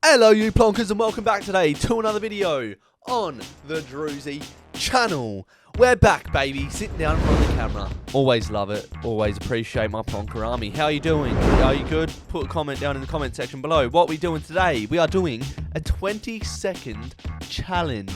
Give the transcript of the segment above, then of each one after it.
Hello you plonkers and welcome back today to another video on the Druzy channel. We're back baby, sitting down in front of the camera. Always love it, always appreciate my plonker army. How are you doing? Are you good? Put a comment down in the comment section below. What are we doing today? We are doing a 20-second challenge.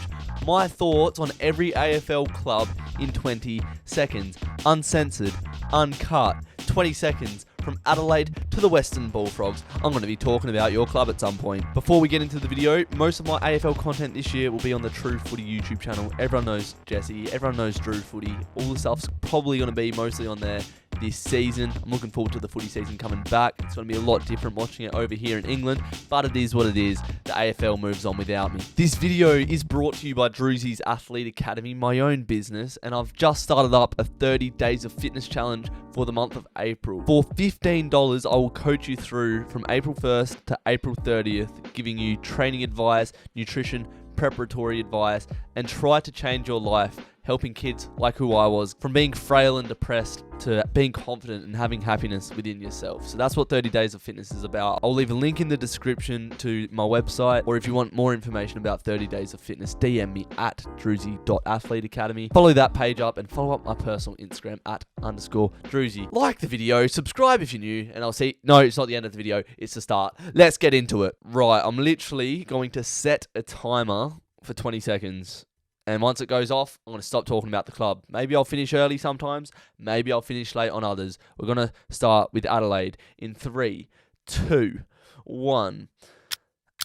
My thoughts on every AFL club in 20 seconds. Uncensored, uncut, 20 seconds. From Adelaide to the Western Bullfrogs, I'm going to be talking about your club at some point. Before we get into the video, most of my AFL content this year will be on the True Footy YouTube channel. Everyone knows Jesse, everyone knows Drew Footy. All the stuff's probably going to be mostly on there this season. I'm looking forward to the footy season coming back. It's going to be a lot different watching it over here in England, but it is what it is. The AFL moves on without me. This video is brought to you by Druzy's Athlete Academy, my own business, and I've just started up a 30 days of fitness challenge for the month of April. For $15, I will coach you through from April 1st to April 30th, giving you training advice, nutrition, preparatory advice, and try to change your life, helping kids like who I was from being frail and depressed to being confident and having happiness within yourself. So that's what 30 Days of Fitness is about. I'll leave a link in the description to my website, or if you want more information about 30 Days of Fitness, DM me at druzy.athleteacademy. Follow that page up and follow up my personal Instagram at _Druzy. Like the video, subscribe if you're new, and I'll see... No, it's not the end of the video, it's the start. Let's get into it. Right, I'm literally going to set a timer for 20 seconds. And once it goes off, I'm going to stop talking about the club. Maybe I'll finish early sometimes. Maybe I'll finish late on others. We're going to start with Adelaide in 3, 2, 1.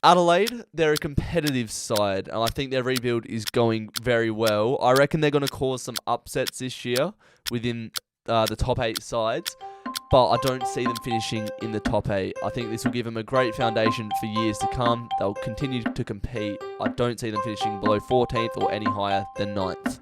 Adelaide, they're a competitive side, and I think their rebuild is going very well. I reckon they're going to cause some upsets this year within the top 8 sides, but I don't see them finishing in the top 8. I think this will give them a great foundation for years to come. They'll continue to compete. I don't see them finishing below 14th or any higher than 9th.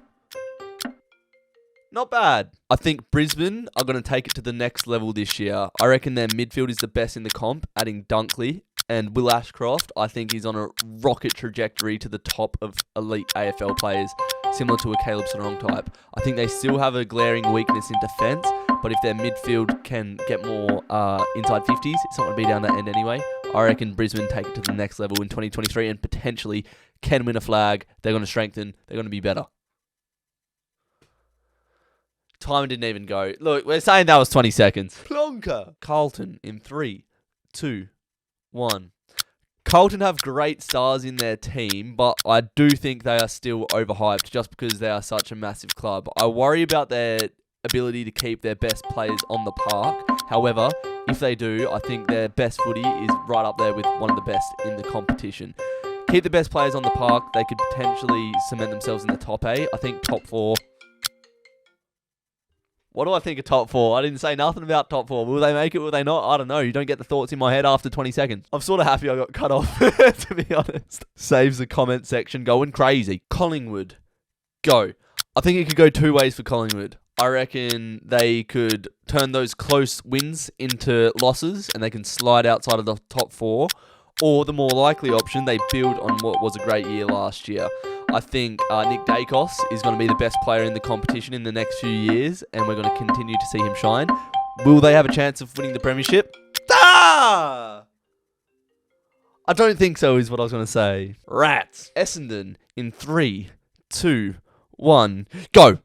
Not bad. I think Brisbane are going to take it to the next level this year. I reckon their midfield is the best in the comp, adding Dunkley and Will Ashcroft. I think he's on a rocket trajectory to the top of elite AFL players, similar to a Caleb Serong type. I think they still have a glaring weakness in defence, but if their midfield can get more inside 50s, it's not going to be down that end anyway. I reckon Brisbane take it to the next level in 2023 and potentially can win a flag. They're going to strengthen. They're going to be better. Time didn't even go. Look, we're saying that was 20 seconds. Plonker. Carlton in 3, 2, 1. Carlton have great stars in their team, but I do think they are still overhyped just because they are such a massive club. I worry about their ability to keep their best players on the park. However, if they do, I think their best footy is right up there with one of the best in the competition. Keep the best players on the park, they could potentially cement themselves in the top 8. I think top 4. What do I think of top 4? I didn't say nothing about top 4. Will they make it? Will they not? I don't know. You don't get the thoughts in my head after 20 seconds. I'm sort of happy I got cut off, to be honest. Saves the comment section going crazy. Collingwood. Go. I think it could go 2 ways for Collingwood. I reckon they could turn those close wins into losses and they can slide outside of the top 4. Or the more likely option, they build on what was a great year last year. I think Nick Dacos is going to be the best player in the competition in the next few years, and we're going to continue to see him shine. Will they have a chance of winning the premiership? I don't think so, is what I was going to say. Rats. Essendon in 3, 2, 1, go.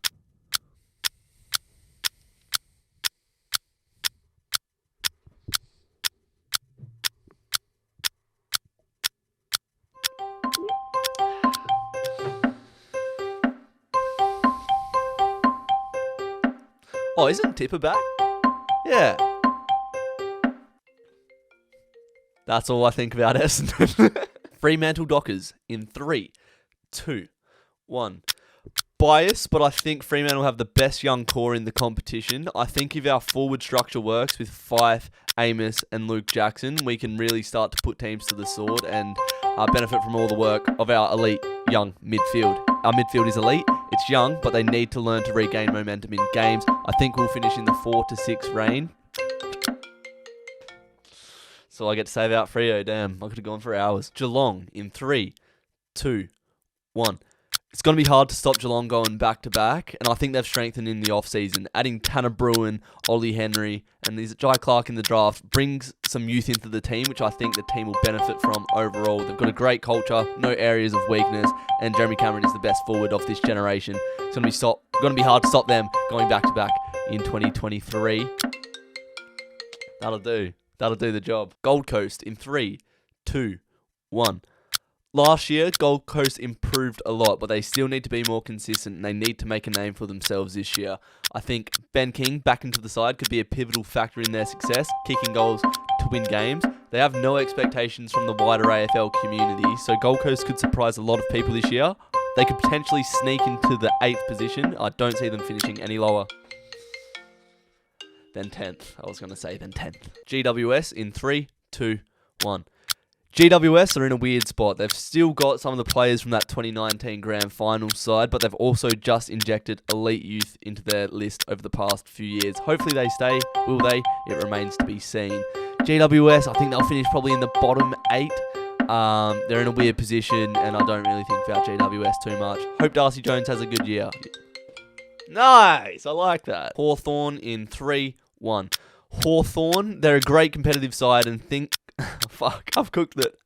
Oh, isn't Tipper back? Yeah. That's all I think about Essendon. Fremantle Dockers in 3, 2, 1. Bias, but I think Fremantle have the best young core in the competition. I think if our forward structure works with Fife, Amos and Luke Jackson, we can really start to put teams to the sword and benefit from all the work of our elite young midfield. Our midfield is elite. It's young, but they need to learn to regain momentum in games. I think we'll finish in the 4 to 6 range. So I get to save out Freo. Damn, I could have gone for hours. Geelong in 3, 2, 1. It's going to be hard to stop Geelong going back-to-back, and I think they've strengthened in the off-season. Adding Tanner Bruin, Ollie Henry, and these Jai Clark in the draft brings some youth into the team, which I think the team will benefit from overall. They've got a great culture, no areas of weakness, and Jeremy Cameron is the best forward of this generation. It's going to be hard to stop them going back-to-back in 2023. That'll do the job. Gold Coast in 3, 2, 1. Last year, Gold Coast improved a lot, but they still need to be more consistent, and they need to make a name for themselves this year. I think Ben King back into the side could be a pivotal factor in their success, kicking goals to win games. They have no expectations from the wider AFL community, so Gold Coast could surprise a lot of people this year. They could potentially sneak into the 8th position. I don't see them finishing any lower than 10th. I was going to say than 10th. GWS in 3, 2, 1. GWS are in a weird spot. They've still got some of the players from that 2019 Grand Final side, but they've also just injected elite youth into their list over the past few years. Hopefully they stay. Will they? It remains to be seen. GWS, I think they'll finish probably in the bottom 8. They're in a weird position, and I don't really think about GWS too much. Hope Darcy Jones has a good year. Nice! I like that. Hawthorn in 3, 1. Hawthorn, they're a great competitive side and think... Fuck, I've cooked it.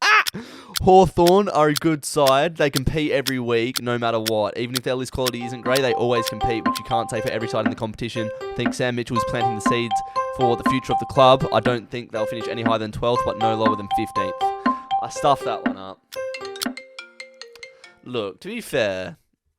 Hawthorn are a good side. They compete every week, no matter what. Even if their list quality isn't great, they always compete, which you can't say for every side in the competition. I think Sam Mitchell is planting the seeds for the future of the club. I don't think they'll finish any higher than 12th, but no lower than 15th. I stuffed that one up. Look, to be fair,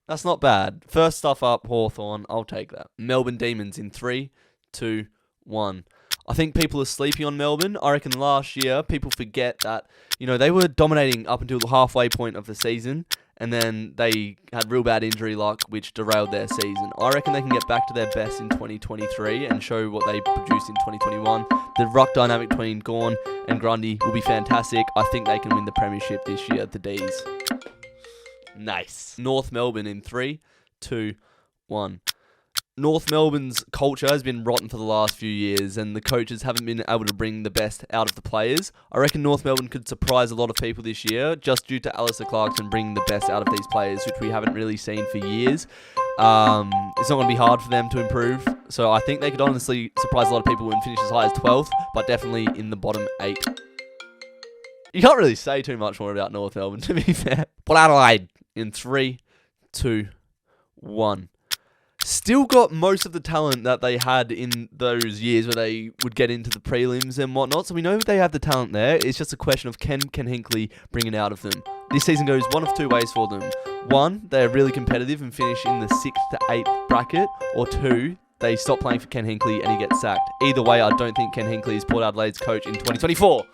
that's not bad. First stuff up, Hawthorn. I'll take that. Melbourne Demons in 3, 2, 1. I think people are sleeping on Melbourne. I reckon last year, people forget that, they were dominating up until the halfway point of the season, and then they had real bad injury luck, which derailed their season. I reckon they can get back to their best in 2023 and show what they produced in 2021. The ruck dynamic between Gawn and Grundy will be fantastic. I think they can win the premiership this year, the D's. Nice. North Melbourne in 3, 2, 1. North Melbourne's culture has been rotten for the last few years, and the coaches haven't been able to bring the best out of the players. I reckon North Melbourne could surprise a lot of people this year, just due to Alistair Clarkson bringing the best out of these players, which we haven't really seen for years. It's not going to be hard for them to improve, so I think they could honestly surprise a lot of people and finish as high as 12th, but definitely in the bottom 8. You can't really say too much more about North Melbourne, to be fair. Port Adelaide in 3, 2, 1. Still got most of the talent that they had in those years where they would get into the prelims and whatnot. So we know they have the talent there. It's just a question of can Hinckley bring it out of them. This season goes one of two ways for them. One, they're really competitive and finish in the 6th to 8th bracket. Or two, they stop playing for Ken Hinckley and he gets sacked. Either way, I don't think Ken Hinckley is Port Adelaide's coach in 2024.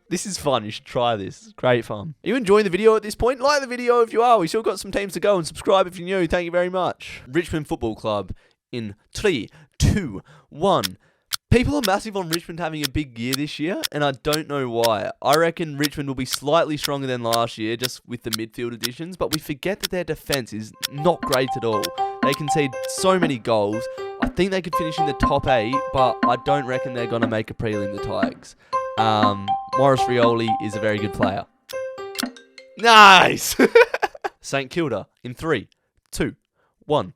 This is fun. You should try this. It's great fun. Are you enjoying the video at this point? Like the video if you are. We still got some teams to go, and subscribe if you're new. Thank you very much. Richmond Football Club in 3, 2, 1. People are massive on Richmond having a big year this year, and I don't know why. I reckon Richmond will be slightly stronger than last year, just with the midfield additions, but we forget that their defence is not great at all. They concede so many goals. I think they could finish in the top 8, but I don't reckon they're going to make a prelim, the Tigers. Maurice Rioli is a very good player. Nice! St Kilda in 3, 2, 1.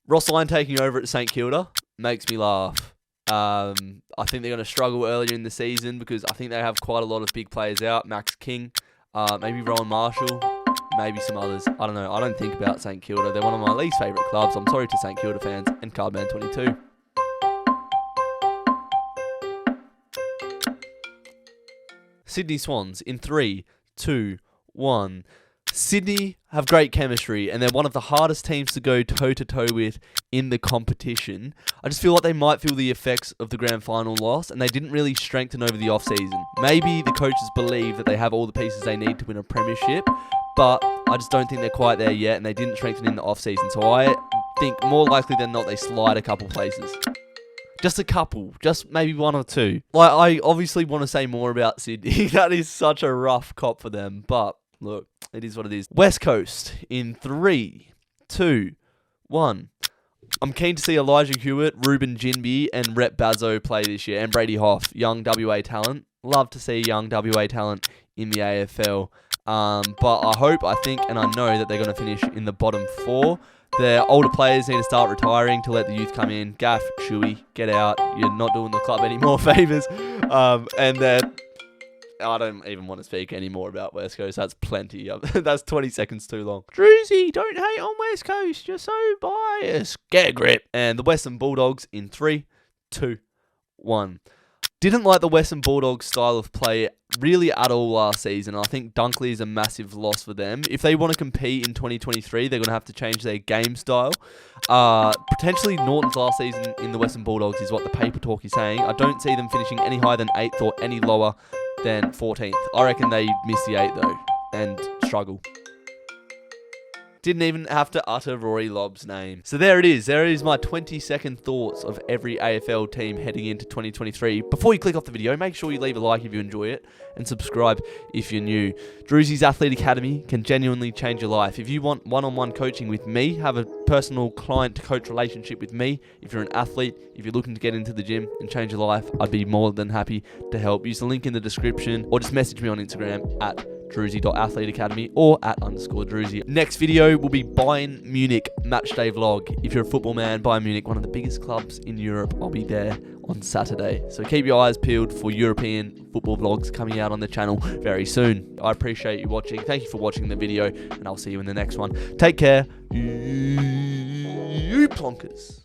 Ross Lyon taking over at St Kilda makes me laugh. I think they're going to struggle earlier in the season because I think they have quite a lot of big players out. Max King, maybe Rowan Marshall, maybe some others. I don't know. I don't think about St Kilda. They're one of my least favourite clubs. I'm sorry to St Kilda fans and Cardman22. Sydney Swans in 3, 2, 1. Sydney have great chemistry and they're one of the hardest teams to go toe-to-toe with in the competition. I just feel like they might feel the effects of the grand final loss and they didn't really strengthen over the off-season. Maybe the coaches believe that they have all the pieces they need to win a premiership, but I just don't think they're quite there yet and they didn't strengthen in the off-season. So I think more likely than not they slide a couple places. Just a couple. Just maybe 1 or 2. Like, I obviously want to say more about Sydney. That is such a rough cop for them. But, look, it is what it is. West Coast in 3, 2, 1. I'm keen to see Elijah Hewitt, Ruben Jinby, and Rhett Bazzo play this year. And Brady Hoff, young WA talent. Love to see young WA talent in the AFL. But I think, and I know that they're going to finish in the bottom 4. Their older players need to start retiring to let the youth come in. Gaff, Chewy, get out. You're not doing the club any more favours. And then I don't even want to speak anymore about West Coast. That's plenty. That's 20 seconds too long. Druzy, don't hate on West Coast. You're so biased. Get a grip. And the Western Bulldogs in 3, 2, 1. Didn't like the Western Bulldogs style of play really at all last season. I think Dunkley is a massive loss for them. If they want to compete in 2023, they're going to have to change their game style. Potentially Norton's last season in the Western Bulldogs is what the paper talk is saying. I don't see them finishing any higher than 8th or any lower than 14th. I reckon they miss the 8 though and struggle. Didn't even have to utter Rory Lobb's name. So there it is. There is my 20-second thoughts of every AFL team heading into 2023. Before you click off the video, make sure you leave a like if you enjoy it and subscribe if you're new. Druzy's Athlete Academy can genuinely change your life. If you want one-on-one coaching with me, have a personal client-to-coach relationship with me. If you're an athlete, if you're looking to get into the gym and change your life, I'd be more than happy to help. Use the link in the description or just message me on Instagram at druzy.athleteacademy or at _Druzy. Next video will be Bayern Munich matchday vlog. If you're a football man, Bayern Munich, one of the biggest clubs in Europe, I'll be there on Saturday. So keep your eyes peeled for European football vlogs coming out on the channel very soon. I appreciate you watching. Thank you for watching the video, and I'll see you in the next one. Take care, you plonkers.